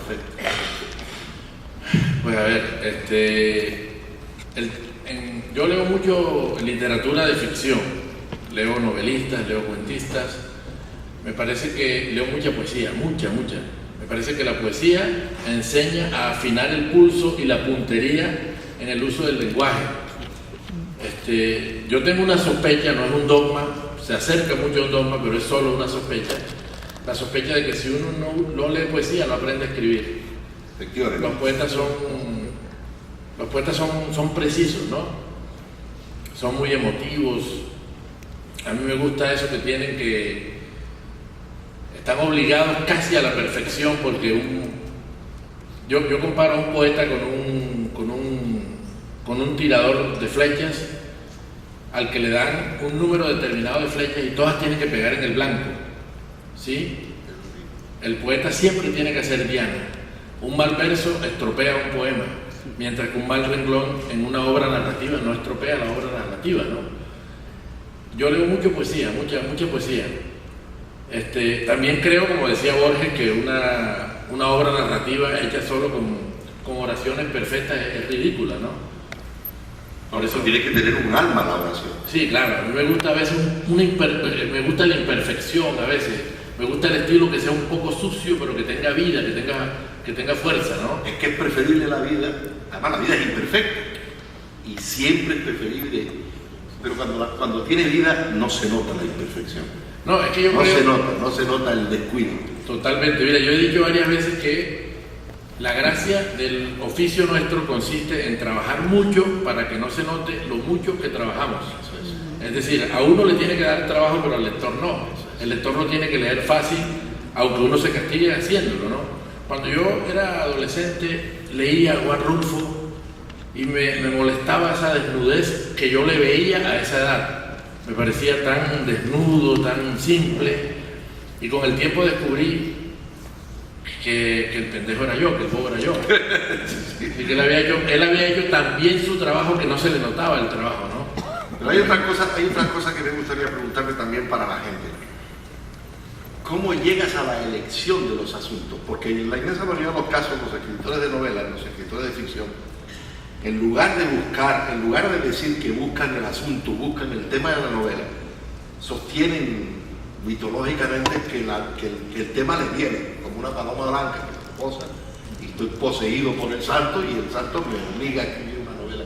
perfecto? Pues a ver, yo leo mucho literatura de ficción, leo novelistas, leo cuentistas, me parece que leo mucha poesía, mucha. Me parece que la poesía enseña a afinar el pulso y la puntería en el uso del lenguaje. Yo tengo una sospecha, no es un dogma, se acerca mucho a un dogma, pero es solo una sospecha. La sospecha de que si uno no lee poesía, no aprende a escribir. Efectivamente. Los poetas son precisos, ¿no? Son muy emotivos. A mí me gusta eso que tienen que... Están obligados casi a la perfección, porque yo comparo a un poeta con un tirador de flechas al que le dan un número determinado de flechas y todas tienen que pegar en el blanco, ¿sí? El poeta siempre tiene que hacer diana. Un mal verso estropea un poema, mientras que un mal renglón en una obra narrativa no estropea la obra narrativa, ¿no? Yo leo mucha poesía, mucha poesía. También creo, como decía Borges, que una obra narrativa hecha solo con oraciones perfectas es ridícula, ¿no? Por eso tiene que tener un alma la oración. Sí, claro. A mí me gusta a veces me gusta la imperfección a veces. Me gusta el estilo que sea un poco sucio, pero que tenga vida, que tenga fuerza, ¿no? Es que es preferible la vida, además la vida es imperfecta, y siempre es preferible, pero cuando tiene vida no se nota la imperfección. No, es que yo creo... No se nota el descuido. Totalmente. Mira, yo he dicho varias veces que la gracia del oficio nuestro consiste en trabajar mucho para que no se note lo mucho que trabajamos. Es decir, a uno le tiene que dar trabajo, pero al lector no. El lector lo tiene que leer fácil, aunque uno se castigue haciéndolo, ¿no? Cuando yo era adolescente, leía a Juan Rulfo y me molestaba esa desnudez que yo le veía a esa edad. Me parecía tan desnudo, tan simple, y con el tiempo descubrí que el pendejo era yo, que el bobo era yo. Y que él había hecho tan bien su trabajo que no se le notaba el trabajo, ¿no? Pero hay otra cosa que me gustaría preguntarle también para la gente. ¿Cómo llegas a la elección de los asuntos? Porque en la inmensa mayoría de los casos, los escritores de novelas, los escritores de ficción, en lugar de decir que buscan el asunto, buscan el tema de la novela, sostienen mitológicamente que el tema les viene, como una paloma blanca que se posa, y estoy poseído por el santo y el santo me obliga a escribir una novela.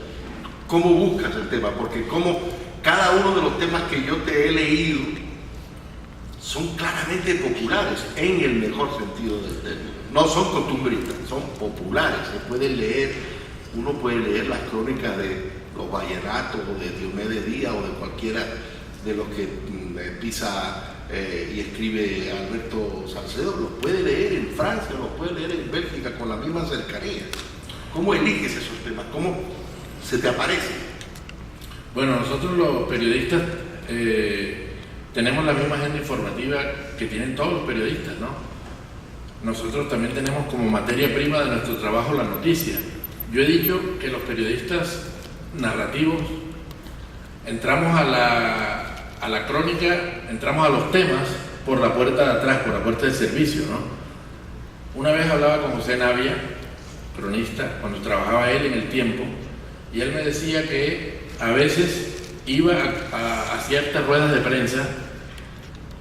¿Cómo buscas el tema? Porque como cada uno de los temas que yo te he leído son claramente populares, en el mejor sentido del término. No son costumbristas, son populares, uno puede leer las crónicas de los vallenatos o de Diomedes Díaz o de cualquiera de los que pisa y escribe Alberto Salcedo, los puede leer en Francia, los puede leer en Bélgica con la misma cercanía. ¿Cómo eliges esos temas? ¿Cómo se te aparecen? Bueno, nosotros los periodistas tenemos la misma agenda informativa que tienen todos los periodistas, ¿no? Nosotros también tenemos como materia prima de nuestro trabajo la noticia. Yo he dicho que los periodistas narrativos entramos a la crónica, entramos a los temas por la puerta de atrás, por la puerta del servicio, ¿no? Una vez hablaba con José Navia, cronista, cuando trabajaba él en El Tiempo, y él me decía que a veces iba a ciertas ruedas de prensa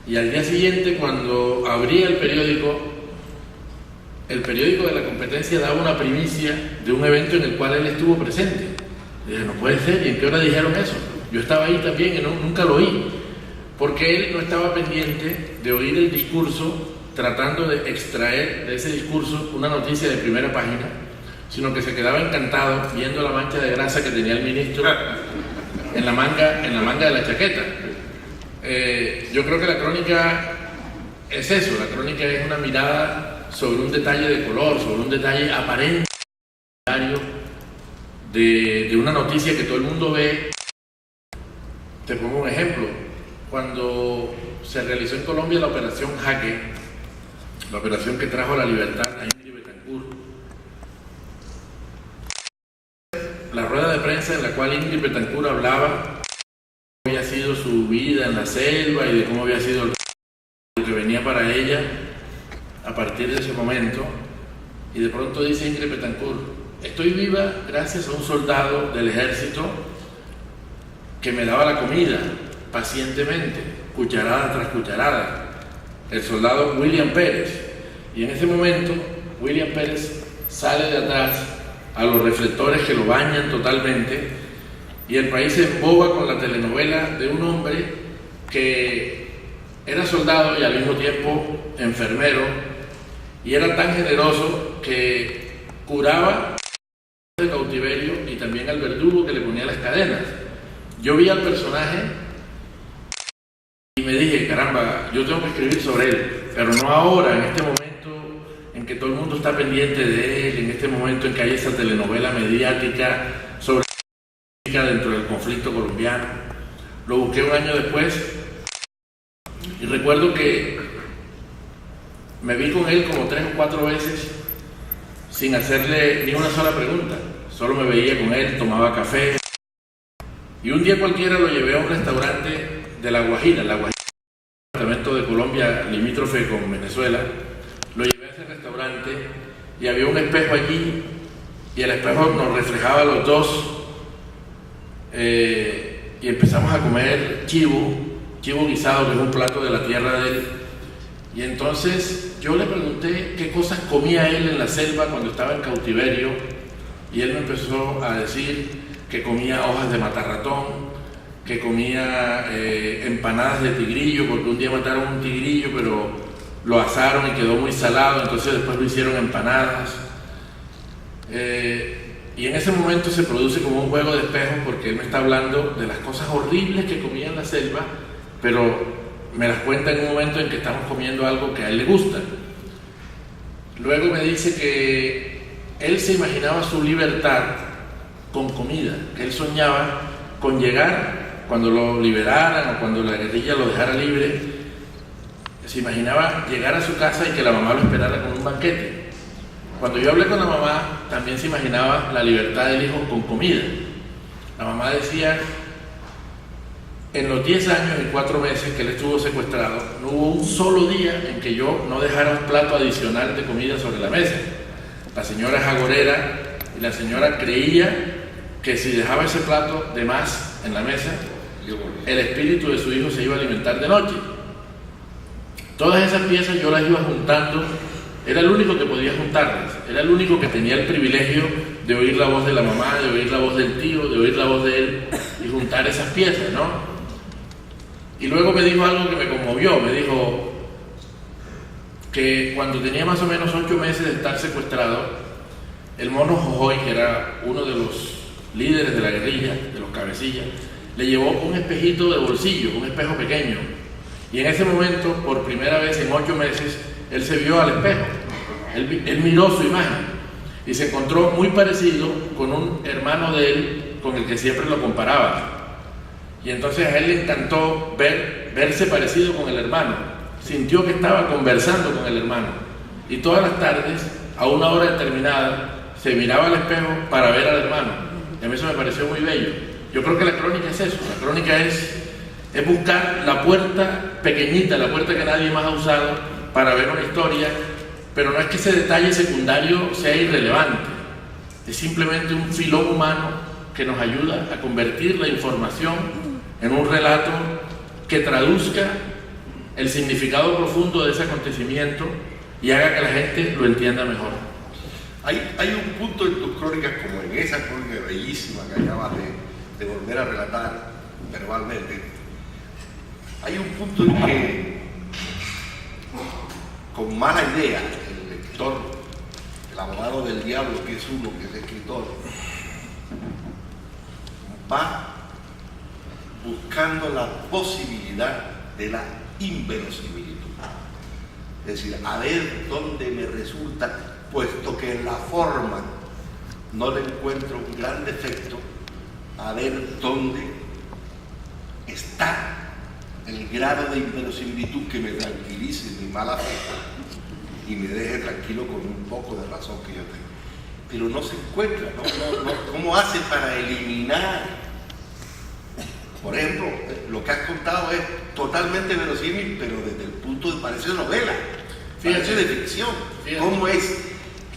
y al día siguiente, cuando abría el periódico de la competencia daba una primicia de un evento en el cual él estuvo presente. Y dije, no puede ser, ¿y en qué hora dijeron eso? Yo estaba ahí también y nunca lo oí, porque él no estaba pendiente de oír el discurso, tratando de extraer de ese discurso una noticia de primera página, sino que se quedaba encantado viendo la mancha de grasa que tenía el ministro en la manga de la chaqueta. Yo creo que la crónica es eso, la crónica es una mirada sobre un detalle de color, sobre un detalle aparente de una noticia que todo el mundo ve. Te pongo un ejemplo. Cuando se realizó en Colombia la operación Jaque, la operación que trajo la libertad a Ingrid Betancourt, la rueda de prensa en la cual Ingrid Betancourt hablaba de cómo había sido su vida en la selva y de cómo había sido lo que venía para ella a partir de ese momento, y de pronto dice Ingrid Betancourt: estoy viva gracias a un soldado del ejército que me daba la comida pacientemente, cucharada tras cucharada, el soldado William Pérez. Y en ese momento William Pérez sale de atrás a los reflectores que lo bañan totalmente, y el país se emboba con la telenovela de un hombre que era soldado y al mismo tiempo enfermero, y era tan generoso que curaba el cautiverio y también al verdugo que le ponía las cadenas. Yo vi al personaje y me dije: caramba, yo tengo que escribir sobre él, pero no ahora, en este momento en que todo el mundo está pendiente de él, en este momento en que hay esa telenovela mediática sobre dentro del conflicto colombiano. Lo busqué un año después y recuerdo que me vi con él como 3 o 4 veces sin hacerle ni una sola pregunta, solo me veía con él, tomaba café, y un día cualquiera lo llevé a un restaurante de La Guajira, departamento de Colombia limítrofe con Venezuela. Lo llevé a ese restaurante y había un espejo allí, y el espejo nos reflejaba a los dos, y empezamos a comer chivo guisado, que es un plato de la tierra de él. Y entonces yo le pregunté qué cosas comía él en la selva cuando estaba en cautiverio, y él me empezó a decir que comía hojas de matarratón, que comía empanadas de tigrillo, porque un día mataron un tigrillo, pero lo asaron y quedó muy salado, entonces después lo hicieron empanadas. Y en ese momento se produce como un juego de espejos, porque él me está hablando de las cosas horribles que comía en la selva, pero me las cuenta en un momento en que estamos comiendo algo que a él le gusta. Luego me dice que él se imaginaba su libertad con comida, que él soñaba con llegar, cuando lo liberaran o cuando la guerrilla lo dejara libre, se imaginaba llegar a su casa y que la mamá lo esperara con un banquete. Cuando yo hablé con la mamá, también se imaginaba la libertad del hijo con comida. La mamá decía: en los 10 años y 4 meses que él estuvo secuestrado, no hubo un solo día en que yo no dejara un plato adicional de comida sobre la mesa. La señora es agorera y la señora creía que si dejaba ese plato de más en la mesa, el espíritu de su hijo se iba a alimentar de noche. Todas esas piezas yo las iba juntando. Era el único que podía juntarlas, era el único que tenía el privilegio de oír la voz de la mamá, de oír la voz del tío, de oír la voz de él y juntar esas piezas, ¿no? Y luego me dijo algo que me conmovió. Me dijo que cuando tenía más o menos 8 meses de estar secuestrado, el mono Jojoy, que era uno de los líderes de la guerrilla, de los cabecillas, le llevó un espejito de bolsillo, un espejo pequeño, y en ese momento, por primera vez en 8 meses, él se vio al espejo, él miró su imagen y se encontró muy parecido con un hermano de él con el que siempre lo comparaba. Y entonces a él le encantó verse parecido con el hermano, sintió que estaba conversando con el hermano, y todas las tardes, a una hora determinada, se miraba al espejo para ver al hermano. Y a mí eso me pareció muy bello. Yo creo que la crónica es eso, la crónica es buscar la puerta pequeñita, la puerta que nadie más ha usado para ver una historia, pero no es que ese detalle secundario sea irrelevante, es simplemente un filón humano que nos ayuda a convertir la información en un relato que traduzca el significado profundo de ese acontecimiento y haga que la gente lo entienda mejor. Hay un punto en tus crónicas, como en esa crónica bellísima que acabas de volver a relatar verbalmente, hay un punto en que, con mala idea, el lector, el abogado del diablo, que es uno, que es escritor, va buscando la posibilidad de la inverosimilitud. Es decir, a ver dónde me resulta, puesto que en la forma no le encuentro un gran defecto, a ver dónde está el grado de inverosimilitud que me tranquilice mi mala fe y me deje tranquilo con un poco de razón que yo tengo. Pero no se encuentra, ¿cómo hace para eliminar? Por ejemplo, lo que has contado es totalmente verosímil, pero desde el punto de parece novela, parece de ficción. Fíjate. ¿Cómo es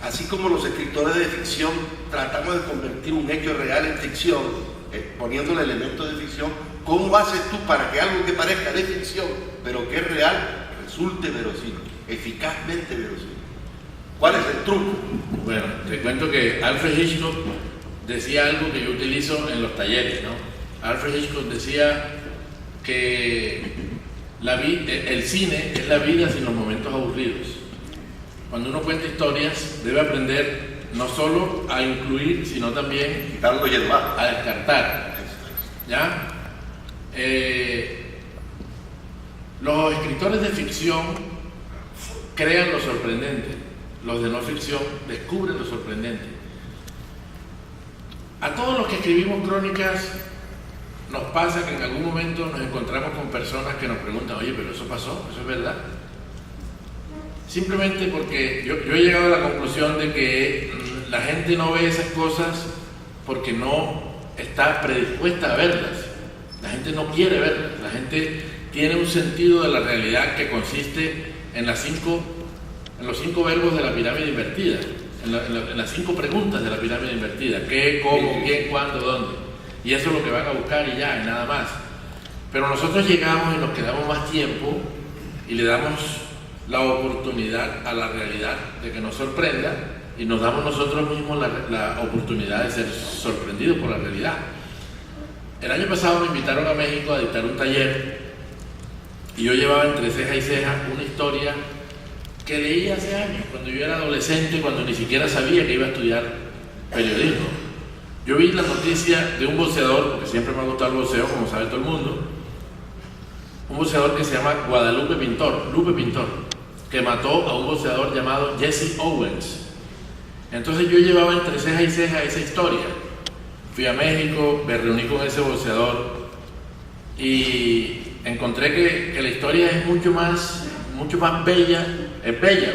así como los escritores de ficción tratamos de convertir un hecho real en ficción, poniéndole elementos de ficción, ¿cómo haces tú para que algo que parezca de ficción, pero que es real, resulte verosímil, eficazmente verosímil? ¿Cuál es el truco? Bueno, te cuento que Alfred Hitchcock decía algo que yo utilizo en los talleres, ¿no? Alfred Hitchcock decía que el cine es la vida sin los momentos aburridos. Cuando uno cuenta historias, debe aprender no solo a incluir, sino también quitarlo y el bajo, a descartar. ¿Ya? Los escritores de ficción crean lo sorprendente, los de no ficción descubren lo sorprendente. A todos los que escribimos crónicas nos pasa que en algún momento nos encontramos con personas que nos preguntan, oye, pero eso pasó, eso es verdad. Simplemente porque yo he llegado a la conclusión de que la gente no ve esas cosas porque no está predispuesta a verlas. La gente no quiere verlas. La gente tiene un sentido de la realidad que consiste en los 5 verbos de la pirámide invertida, en las 5 preguntas de la pirámide invertida: qué, cómo, quién, cuándo, dónde. Y eso es lo que van a buscar y ya, y nada más. Pero nosotros llegamos y nos quedamos más tiempo y le damos la oportunidad a la realidad de que nos sorprenda, y nos damos nosotros mismos la oportunidad de ser sorprendidos por la realidad. El año pasado me invitaron a México a dictar un taller y yo llevaba entre ceja y ceja una historia que leí hace años, cuando yo era adolescente, cuando ni siquiera sabía que iba a estudiar periodismo. Yo vi la noticia de un boxeador, porque siempre me ha gustado el boxeo, como sabe todo el mundo, un boxeador que se llama Guadalupe Pintor, Lupe Pintor, que mató a un boxeador llamado Jesse Owens. Entonces yo llevaba entre ceja y ceja esa historia. Fui a México, me reuní con ese boxeador y encontré que la historia es mucho más bella. Es bella.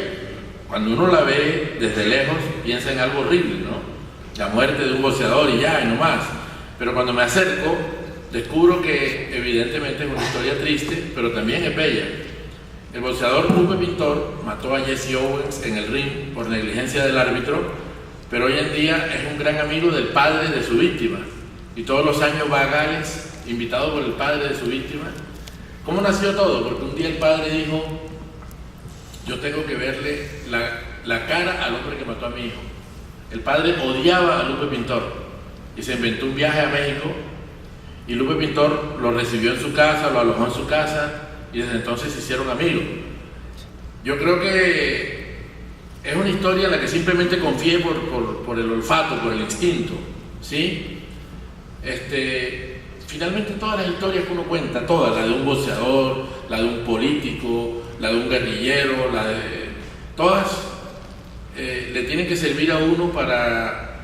Cuando uno la ve desde lejos, piensa en algo horrible, ¿no? La muerte de un boxeador y ya, y no más. Pero cuando me acerco, descubro que evidentemente es una historia triste, pero también es bella. El boxeador Lupe Pintor mató a Jesse Owens en el ring por negligencia del árbitro, pero hoy en día es un gran amigo del padre de su víctima. Y todos los años va a Gales, invitado por el padre de su víctima. ¿Cómo nació todo? Porque un día el padre dijo: yo tengo que verle la cara al hombre que mató a mi hijo. El padre odiaba a Lupe Pintor y se inventó un viaje a México, y Lupe Pintor lo recibió en su casa, lo alojó en su casa, y desde entonces se hicieron amigos. Yo creo que es una historia en la que simplemente confié por el olfato, por el instinto, ¿sí? Finalmente todas las historias que uno cuenta, todas, la de un boxeador, la de un político, la de un guerrillero, todas le tienen que servir a uno para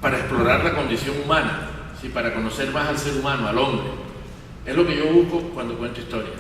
explorar la condición humana, ¿sí? Para conocer más al ser humano, al hombre. Es lo que yo busco cuando cuento historias.